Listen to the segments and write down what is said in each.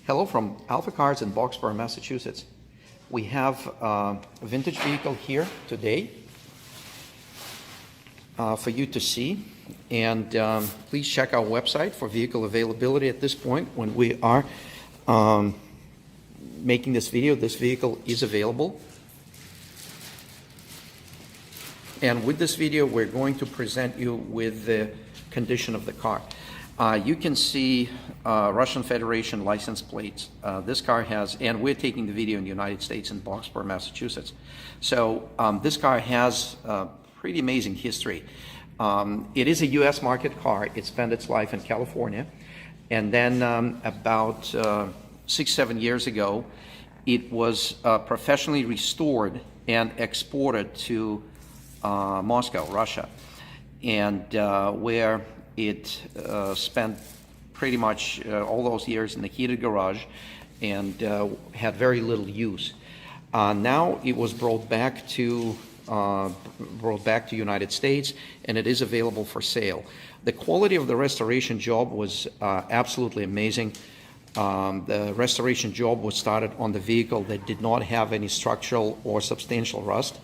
Hello from AlphaCars in Boxborough, Massachusetts. We have a vintage vehicle here today for you to see, and please check our website for vehicle availability at this point. When we are making this video, this vehicle is available. And with this video, we're going to present you with the condition of the car. You can see Russian Federation license plates. This car has, and we're taking the video in the United States in Boxborough, Massachusetts. So this car has pretty amazing history. It is a US market car. It spent its life in California. And then about 6-7 years ago, it was professionally restored and exported to Moscow, Russia, and where it spent pretty much all those years in the heated garage and had very little use. Now it was brought back to United States, and it is available for sale. The quality of the restoration job was absolutely amazing. The restoration job was started on the vehicle that did not have any structural or substantial rust,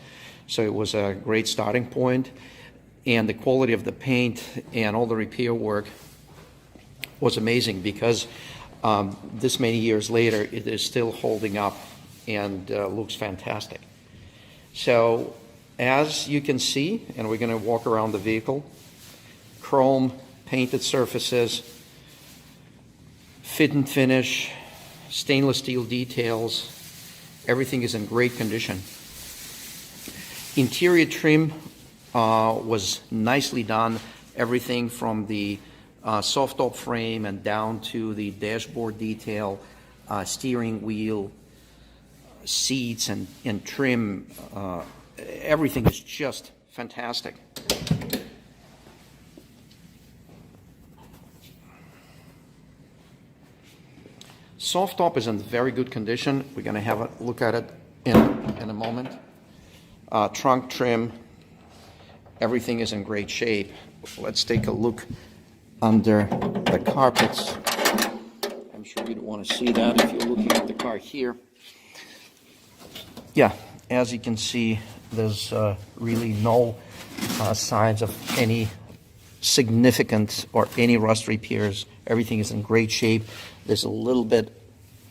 so it was a great starting point. And the quality of the paint and all the repair work was amazing because this many years later, it is still holding up and looks fantastic. So as you can see, and we're going to walk around the vehicle, chrome painted surfaces, fit and finish, stainless steel details, everything is in great condition. Interior trim was nicely done. Everything from the soft top frame and down to the dashboard detail, steering wheel, seats and trim, everything is just fantastic. Soft top is in very good condition. We're going to have a look at it in a moment. Trunk trim, everything is in great shape. Let's take a look under the carpets. I'm sure you'd want to see that if you're looking at the car here. Yeah, as you can see, there's really no signs of any significant or any rust repairs. Everything is in great shape. There's a little bit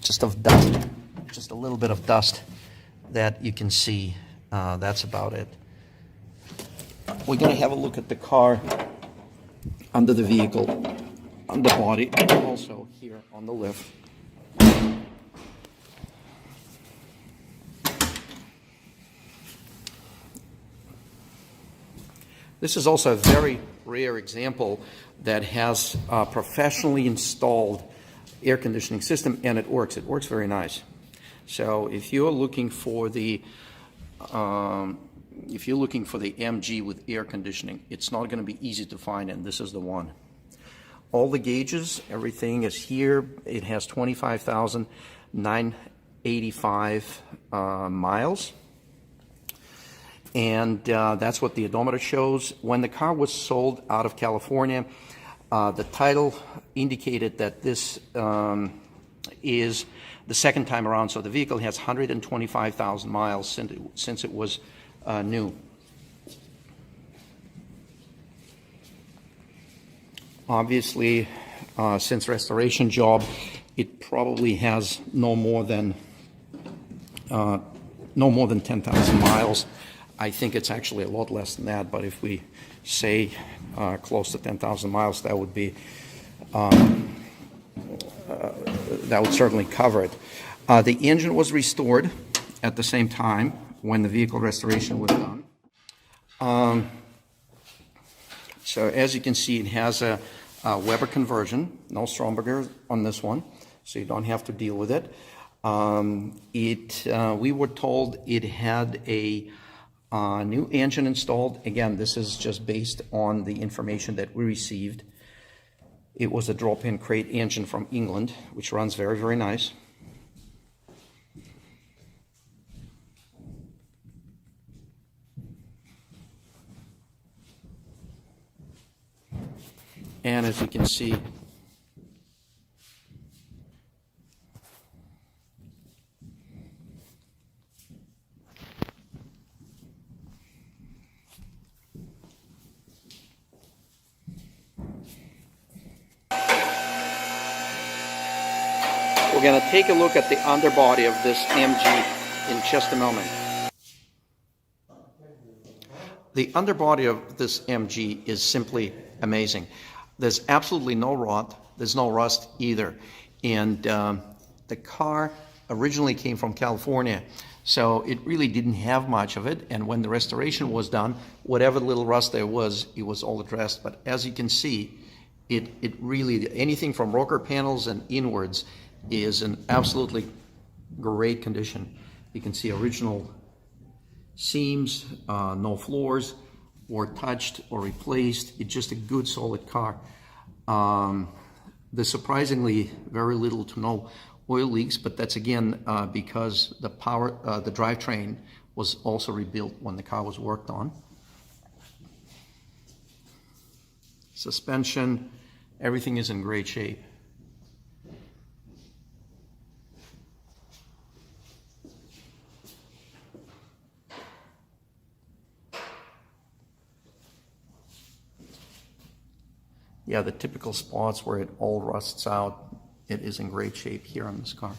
just of dust, just a little bit of dust that you can see. That's about it. We're going to have a look at the car under the vehicle, underbody, and also here on the lift. This is also a very rare example that has a professionally installed air conditioning system, and it works. It works very nice. So if you're looking for the MG with air conditioning, it's not going to be easy to find, and this is the one. All the gauges, everything is here. It has 25,985 miles, and that's what the odometer shows. When the car was sold out of California, the title indicated that this is the second time around, so the vehicle has 125,000 miles since it was new. Obviously, since restoration job, it probably has no more than 10,000 miles. I think it's actually a lot less than that, but if we say close to 10,000 miles, that would be that would certainly cover it. The engine was restored at the same time when the vehicle restoration was done. So as you can see, it has a Weber conversion, no Stromberger on this one, so you don't have to deal with it. We were told it had a new engine installed. Again, this is just based on the information that we received. It was a drop-in crate engine from England, which runs very, very nice. And as you can see, going to take a look at the underbody of this MG in just a moment. The underbody of this MG is simply amazing. There's absolutely no rot. There's no rust either. And the car originally came from California, so it really didn't have much of it. And when the restoration was done, whatever little rust there was, it was all addressed. But as you can see, it really, anything from rocker panels and inwards is in absolutely great condition. You can see original seams, no floors or touched or replaced. It's just a good solid car. There's surprisingly very little to no oil leaks, but that's again because the drivetrain was also rebuilt when the car was worked on. Suspension, everything is in great shape. Yeah, the typical spots where it all rusts out, it is in great shape here on this car.